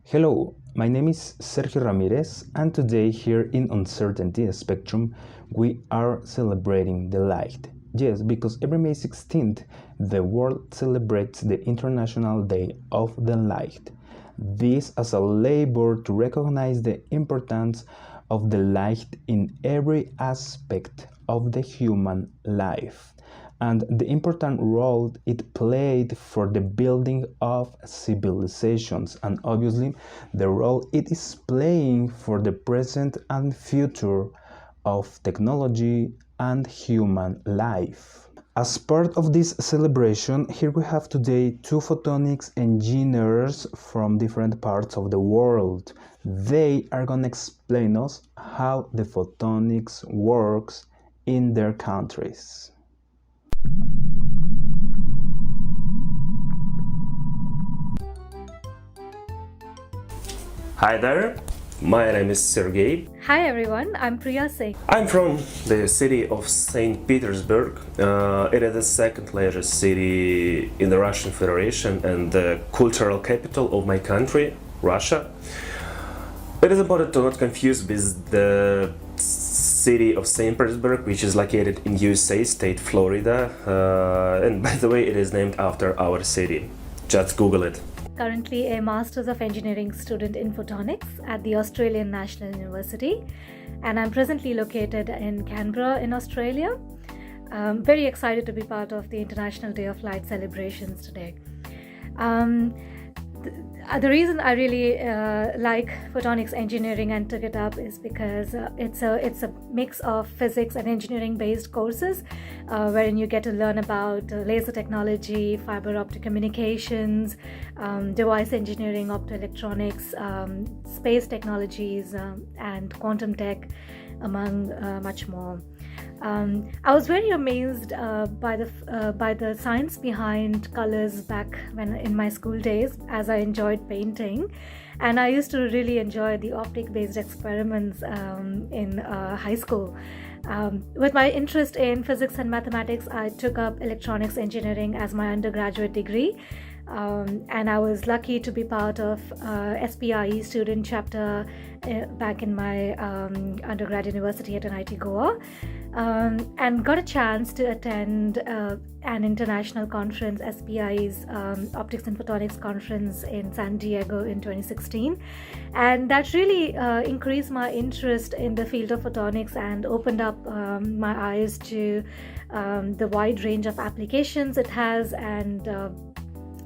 Hello, my name is Sergey Ramirez, and today here in Uncertainty Spectrum, we are celebrating the light. Yes, because every May 16th, the world celebrates the International Day of the Light. This as a labor to recognize the importance of the light in every aspect of the human life and the important role it played for the building of civilizations, and obviously the role it is playing for the present and future of technology and human life. As part of this celebration, here we have today two photonics engineers from different parts of the world. They are going to explain us how the photonics works in their countries. Hi there, my name is Sergey. Hi everyone, I'm Priya. I'm from the city of St. Petersburg. It is the second largest city in the Russian Federation and the cultural capital of my country, Russia. It is important to not confuse with the city of St. Petersburg, which is located in USA state, Florida. And by the way, it is named after our city. Just Google it. Currently a Masters of Engineering student in Photonics at the Australian National University, and I'm presently located in Canberra in Australia. I'm very excited to be part of the International Day of Light celebrations today. The reason I really like photonics engineering and took it up is because it's a mix of physics and engineering based courses wherein you get to learn about laser technology, fiber optic communications, device engineering, optoelectronics, space technologies, and quantum tech, among much more. I was very amazed by the science behind colors back when in my school days, as I enjoyed painting, and I used to really enjoy the optic-based experiments in high school. With my interest in physics and mathematics, I took up electronics engineering as my undergraduate degree. And I was lucky to be part of SPIE student chapter back in my undergrad university at NIT Goa, and got a chance to attend an international conference, SPIE's Optics and Photonics Conference in San Diego in 2016, and that really increased my interest in the field of photonics and opened up my eyes to the wide range of applications it has and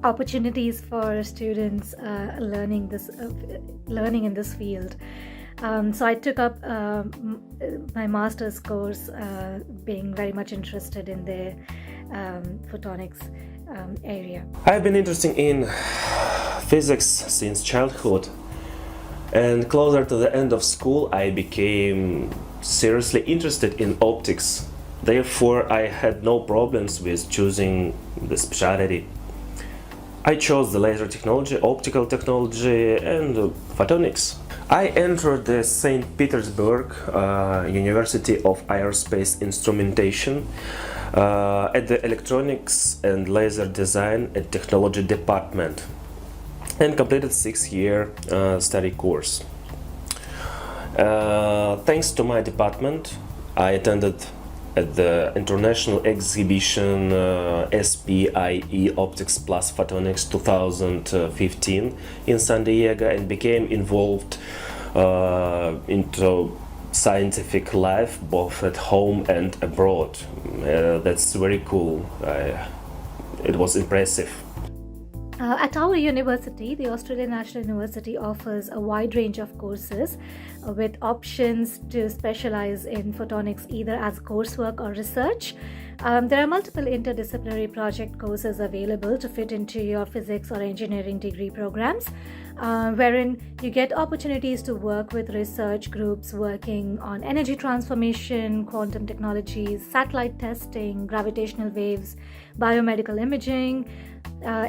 opportunities for students learning in this field. So I took up my master's course, being very much interested in the photonics area. I've been interested in physics since childhood, and closer to the end of school I became seriously interested in optics. Therefore I had no problems with choosing the specialty. I chose the laser technology, optical technology, and photonics. I entered the St. Petersburg University of Aerospace Instrumentation at the Electronics and Laser Design and Technology department and completed 6-year study course. Thanks to my department, I attended at the international exhibition SPIE Optics Plus Photonics 2015 in San Diego and became involved into scientific life both at home and abroad. That's very cool. It was impressive. At our university, the Australian National University offers a wide range of courses with options to specialize in photonics either as coursework or research. There are multiple interdisciplinary project courses available to fit into your physics or engineering degree programs, wherein you get opportunities to work with research groups working on energy transformation, quantum technologies, satellite testing, gravitational waves, biomedical imaging,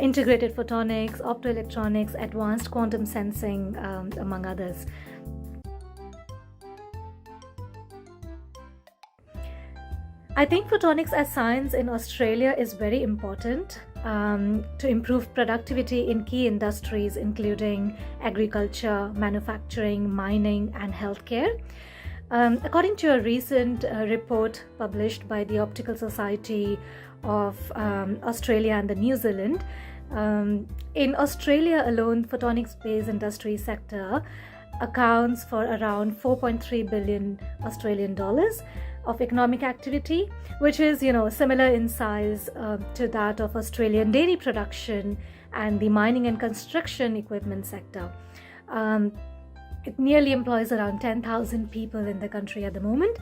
integrated photonics, optoelectronics, advanced quantum sensing, among others. I think photonics as science in Australia is very important. to improve productivity in key industries, including agriculture, manufacturing, mining, and healthcare. According to a recent report published by the Optical Society of Australia and the New Zealand, in Australia alone, photonics-based industry sector accounts for around 4.3 billion Australian dollars of economic activity, which is, similar in size to that of Australian dairy production and the mining and construction equipment sector. It nearly employs around 10,000 people in the country at the moment.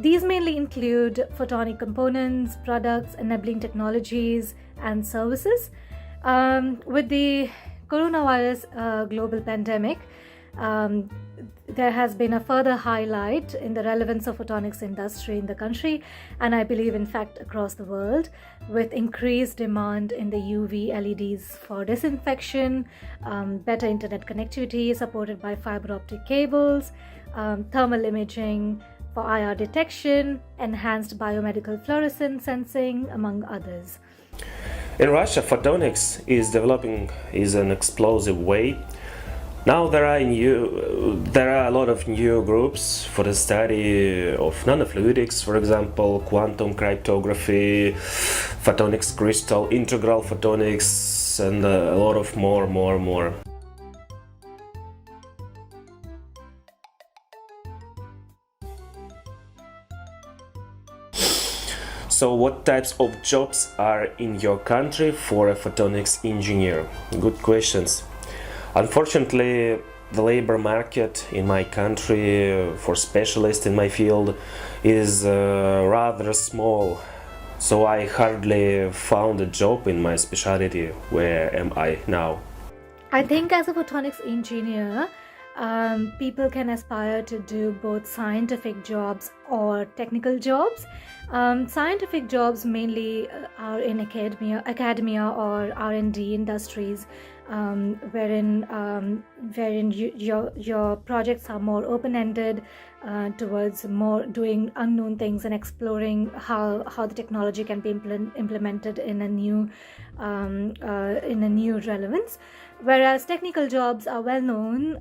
These mainly include photonic components, products, enabling technologies, and services. With the coronavirus global pandemic, there has been a further highlight in the relevance of photonics industry in the country, and I believe in fact across the world, with increased demand in the UV LEDs for disinfection, better internet connectivity supported by fiber optic cables, thermal imaging for IR detection, enhanced biomedical fluorescence sensing, among others. In Russia, photonics is developing in an explosive way. Now there are a lot of new groups for the study of nanofluidics, for example, quantum cryptography, photonics crystal, integral photonics, and a lot of more. So what types of jobs are in your country for a photonics engineer? Good questions. Unfortunately, the labor market in my country for specialists in my field is rather small, so I hardly found a job in my specialty. Where am I now? I think as a photonics engineer, people can aspire to do both scientific jobs or technical jobs. Scientific jobs mainly are in academia or R&D industries, wherein your projects are more open-ended towards more doing unknown things and exploring how the technology can be implemented in a new relevance. Whereas technical jobs are well-known,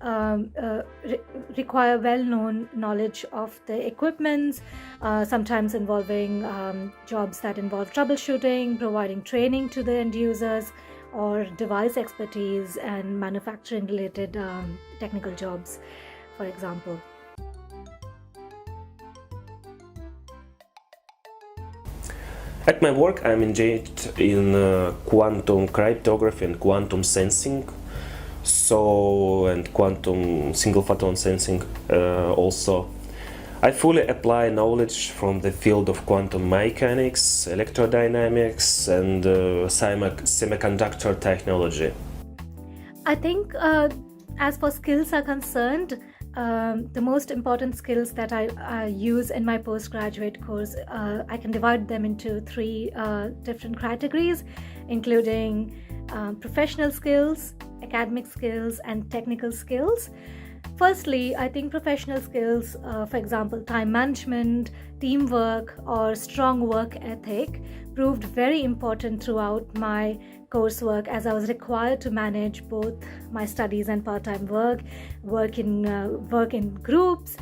require well-known knowledge of the equipments, sometimes involving jobs that involve troubleshooting, providing training to the end users, or device expertise and manufacturing-related technical jobs, for example. At my work, I'm engaged in quantum cryptography and quantum sensing, and quantum single photon sensing also. I fully apply knowledge from the field of quantum mechanics, electrodynamics, and semiconductor technology. I think as for skills are concerned, the most important skills that I use in my postgraduate course, I can divide them into three different categories, including professional skills, academic skills, and technical skills. Firstly, I think professional skills, for example, time management, teamwork, or strong work ethic, proved very important throughout my coursework, as I was required to manage both my studies and part-time work in groups,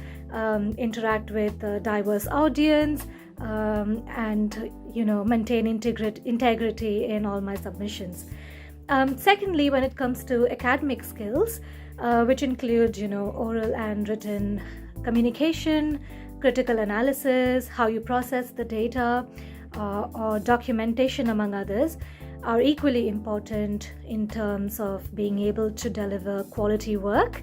interact with a diverse audience, and maintain integrity in all my submissions. Secondly, when it comes to academic skills, which include oral and written communication, critical analysis, how you process the data, or documentation, among others, are equally important in terms of being able to deliver quality work.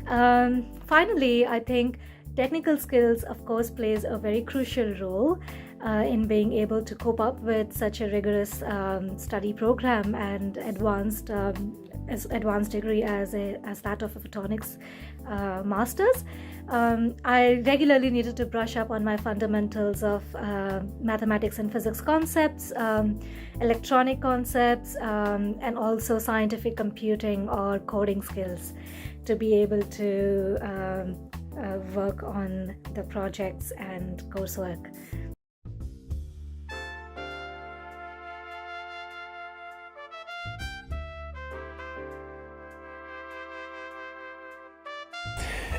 Finally, I think technical skills, of course, plays a very crucial role in being able to cope up with such a rigorous study program and advanced degree as that of a photonics master's. I regularly needed to brush up on my fundamentals of mathematics and physics concepts, electronic concepts, and also scientific computing or coding skills to be able to work on the projects and coursework.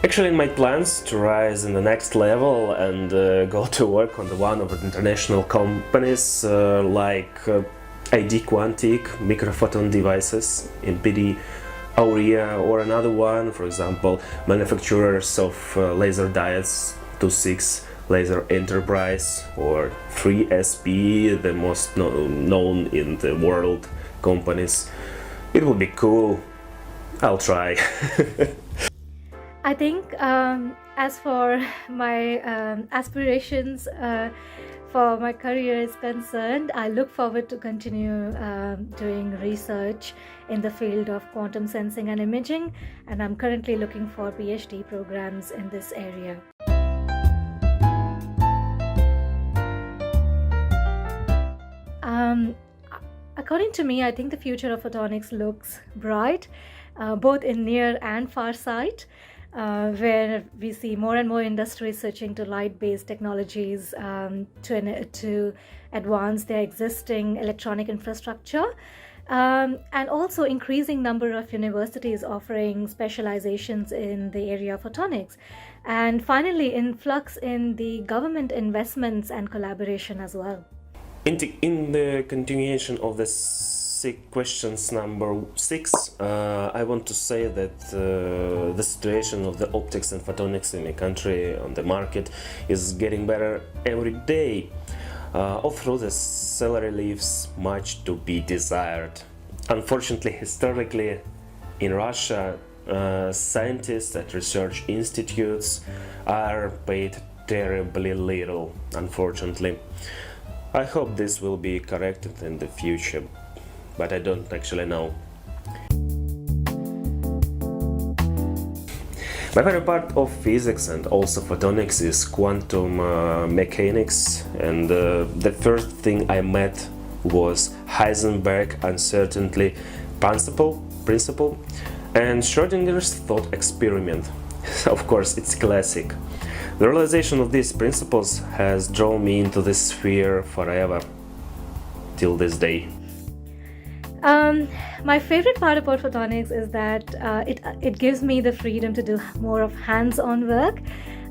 Actually, in my plans to rise in the next level and go to work on one of the international companies like ID Quantic, Microphoton Devices, MPD, Aurea, or another one, for example, manufacturers of laser diodes 26, Laser Enterprise, or 3SP, the most known in the world companies. It would be cool. I'll try. I think as for my aspirations for my career is concerned, I look forward to continue doing research in the field of quantum sensing and imaging, and I'm currently looking for PhD programs in this area. According to me, I think the future of photonics looks bright, both in near and far sight, where we see more and more industries switching to light-based technologies to advance their existing electronic infrastructure, and also increasing number of universities offering specializations in the area of photonics, and finally influx in the government investments and collaboration as well. In the continuation of the questions number 6, I want to say that the situation of the optics and photonics in the country on the market is getting better every day, although the salary leaves much to be desired. Unfortunately, historically, in Russia, scientists at research institutes are paid terribly little, unfortunately. I hope this will be corrected in the future, but I don't actually know. My favorite part of physics and also photonics is quantum mechanics, and the first thing I met was Heisenberg uncertainty principle and Schrodinger's thought experiment. Of course, it's classic. The realization of these principles has drawn me into this sphere forever, till this day. My favorite part about photonics is that it gives me the freedom to do more of hands-on work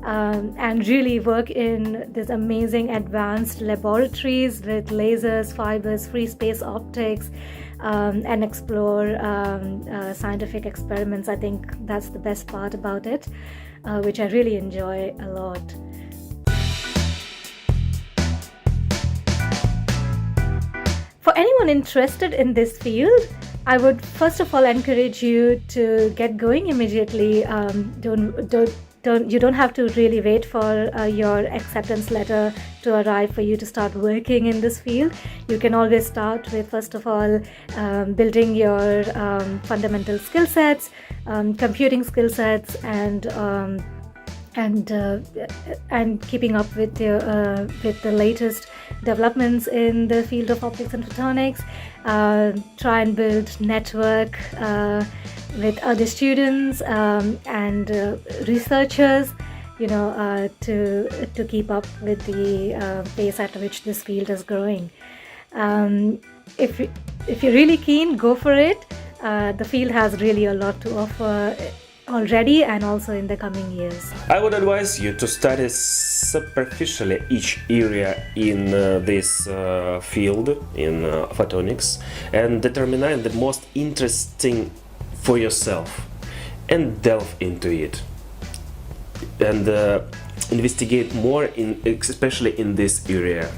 and really work in these amazing advanced laboratories with lasers, fibers, free space optics, and explore scientific experiments. I think that's the best part about it, which I really enjoy a lot. For anyone interested in this field, I would first of all encourage you to get going immediately. You don't have to really wait for your acceptance letter to arrive for you to start working in this field. You can always start with, first of all, building your fundamental skill sets, computing skill sets, and keeping up with the latest developments in the field of optics and photonics. Try and build network with other students and researchers, to keep up with the pace at which this field is growing. If you're really keen, go for it. The field has really a lot to offer already and also in the coming years. I would advise you to study superficially each area in this field, in photonics, and determine the most interesting for yourself and delve into it and investigate more, especially in this area.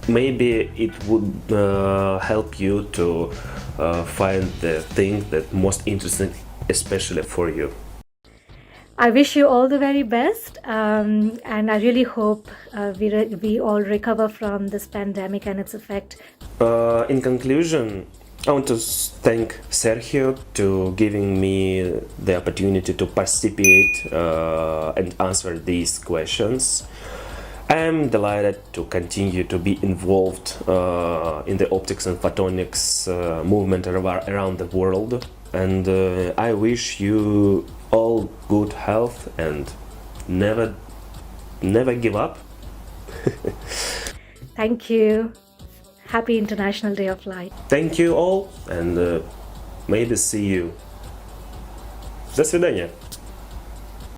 Maybe it would help you to find the thing that most interesting, especially for you. I wish you all the very best, and I really hope we all recover from this pandemic and its effect. In conclusion, I want to thank Sergey to giving me the opportunity to participate and answer these questions. I am delighted to continue to be involved in the optics and photonics movement around the world, and I wish you all good health and never give up. Thank you. Happy International Day of Light. Thank you all, and maybe see you. До свидания.